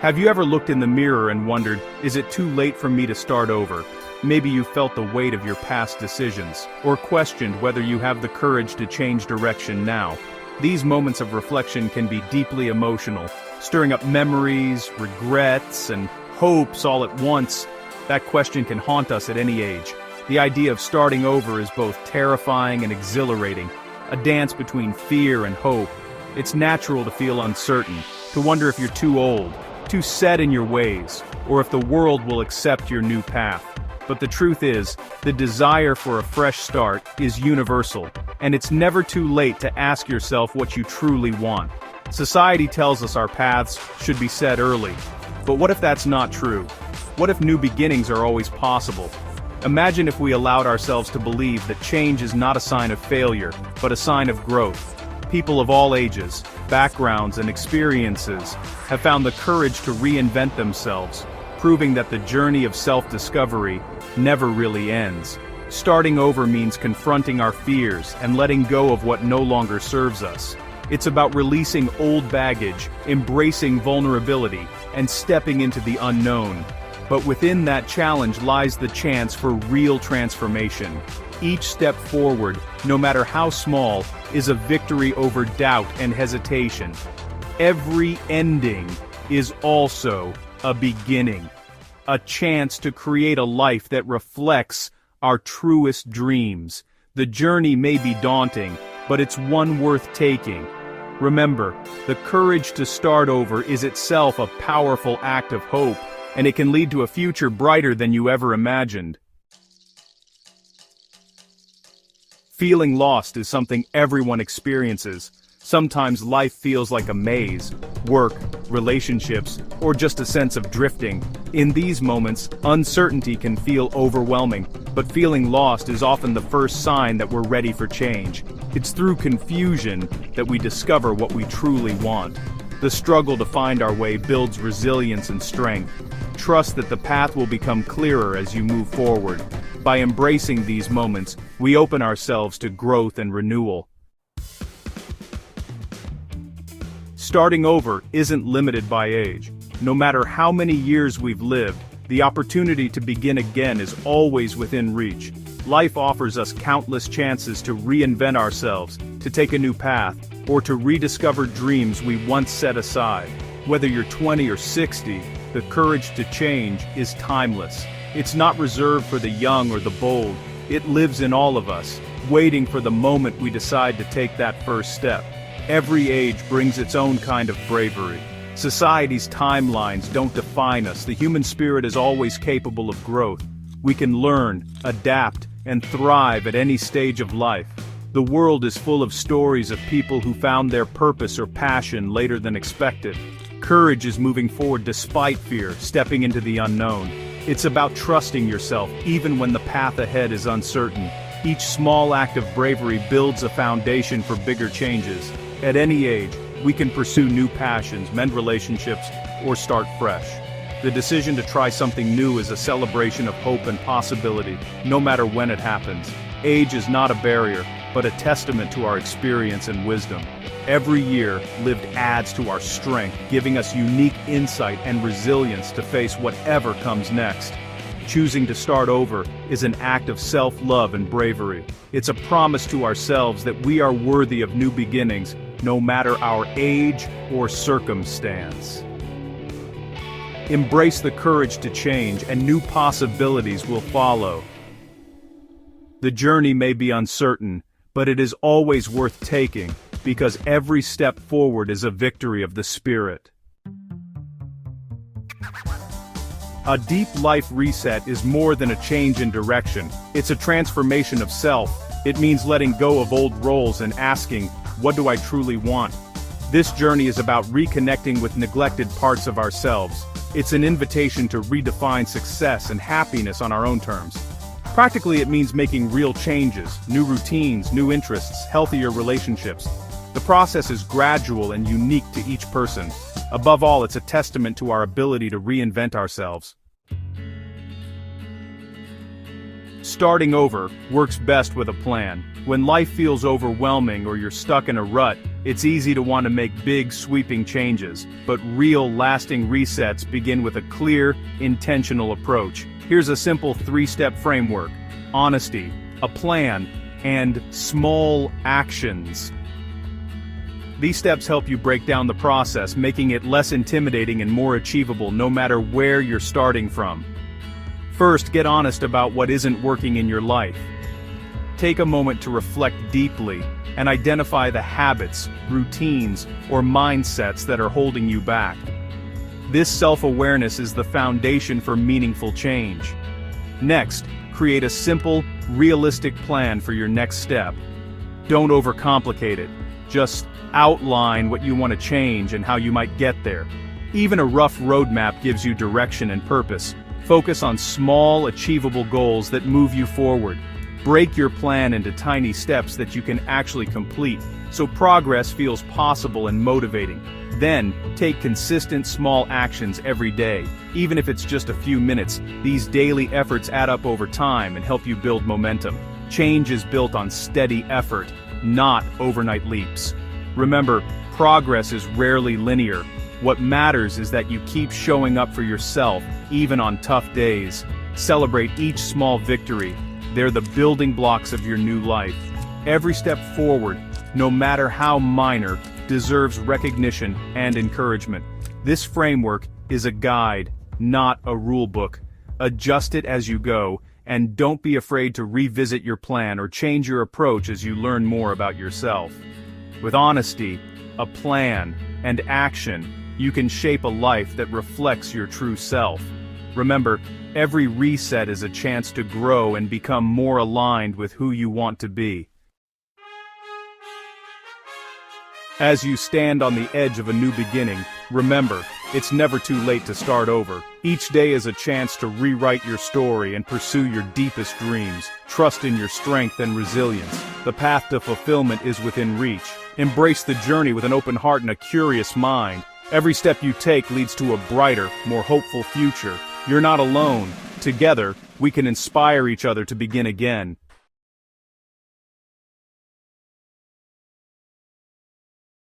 Have you ever looked in the mirror and wondered, is it too late for me to start over? Maybe you felt the weight of your past decisions, or questioned whether you have the courage to change direction now. These moments of reflection can be deeply emotional, stirring up memories, regrets, and hopes all at once. That question can haunt us at any age. The idea of starting over is both terrifying and exhilarating, a dance between fear and hope. It's natural to feel uncertain, to wonder if you're too old, too set in your ways, or if the world will accept your new path. But the truth is, the desire for a fresh start is universal, and it's never too late to ask yourself what you truly want. Society tells us our paths should be set early, but what if that's not true? What if new beginnings are always possible? Imagine if we allowed ourselves to believe that change is not a sign of failure, but a sign of growth. People of all ages, backgrounds, and experiences have found the courage to reinvent themselves, proving that the journey of self-discovery never really ends. Starting over means confronting our fears and letting go of what no longer serves us. It's about releasing old baggage, embracing vulnerability, and stepping into the unknown. But within that challenge lies the chance for real transformation. Each step forward, no matter how small, is a victory over doubt and hesitation. Every ending is also a beginning, a chance to create a life that reflects our truest dreams. The journey may be daunting, but it's one worth taking. Remember, the courage to start over is itself a powerful act of hope, and it can lead to a future brighter than you ever imagined. Feeling lost is something everyone experiences. Sometimes life feels like a maze, work, relationships, or just a sense of drifting. In these moments, uncertainty can feel overwhelming, but feeling lost is often the first sign that we're ready for change. It's through confusion that we discover what we truly want. The struggle to find our way builds resilience and strength. Trust that the path will become clearer as you move forward. By embracing these moments, we open ourselves to growth and renewal. Starting over isn't limited by age. No matter how many years we've lived, the opportunity to begin again is always within reach. Life offers us countless chances to reinvent ourselves, to take a new path, or to rediscover dreams we once set aside. Whether you're 20 or 60, the courage to change is timeless. It's not reserved for the young or the bold. It lives in all of us, waiting for the moment we decide to take that first step. Every age brings its own kind of bravery. Society's timelines don't define us. The human spirit is always capable of growth. We can learn, adapt, and thrive at any stage of life. The world is full of stories of people who found their purpose or passion later than expected. Courage is moving forward despite fear, stepping into the unknown. It's about trusting yourself even when the path ahead is uncertain. Each small act of bravery builds a foundation for bigger changes. At any age, we can pursue new passions, mend relationships, or start fresh. The decision to try something new is a celebration of hope and possibility, no matter when it happens. Age is not a barrier, but a testament to our experience and wisdom. Every year lived adds to our strength, giving us unique insight and resilience to face whatever comes next. Choosing to start over is an act of self-love and bravery. It's a promise to ourselves that we are worthy of new beginnings, no matter our age or circumstance. Embrace the courage to change, and new possibilities will follow. The journey may be uncertain, but it is always worth taking, because every step forward is a victory of the spirit. A deep life reset is more than a change in direction. It's a transformation of self. It means letting go of old roles and asking, what do I truly want? This journey is about reconnecting with neglected parts of ourselves. It's an invitation to redefine success and happiness on our own terms. Practically, it means making real changes, new routines, new interests, healthier relationships. The process is gradual and unique to each person. Above all, it's a testament to our ability to reinvent ourselves. Starting over works best with a plan. When life feels overwhelming or you're stuck in a rut, it's easy to want to make big, sweeping changes. But real, lasting resets begin with a clear, intentional approach. Here's a simple 3-step framework: honesty, a plan, and small actions. These steps help you break down the process, making it less intimidating and more achievable no matter where you're starting from. First, get honest about what isn't working in your life. Take a moment to reflect deeply and identify the habits, routines, or mindsets that are holding you back. This self-awareness is the foundation for meaningful change. Next, create a simple, realistic plan for your next step. Don't overcomplicate it. Just outline what you want to change and how you might get there. Even a rough roadmap gives you direction and purpose. Focus on small, achievable goals that move you forward. Break your plan into tiny steps that you can actually complete, so progress feels possible and motivating. Then, take consistent small actions every day. Even if it's just a few minutes, these daily efforts add up over time and help you build momentum. Change is built on steady effort, not overnight leaps. Remember, progress is rarely linear. What matters is that you keep showing up for yourself, even on tough days. Celebrate each small victory. They're the building blocks of your new life. Every step forward, no matter how minor, deserves recognition and encouragement. This framework is a guide, not a rule book. Adjust it as you go, and don't be afraid to revisit your plan or change your approach as you learn more about yourself. With honesty, a plan, and action, you can shape a life that reflects your true self. Remember, every reset is a chance to grow and become more aligned with who you want to be. As you stand on the edge of a new beginning, remember, it's never too late to start over. Each day is a chance to rewrite your story and pursue your deepest dreams. Trust in your strength and resilience. The path to fulfillment is within reach. Embrace the journey with an open heart and a curious mind. Every step you take leads to a brighter, more hopeful future. You're not alone. Together, we can inspire each other to begin again.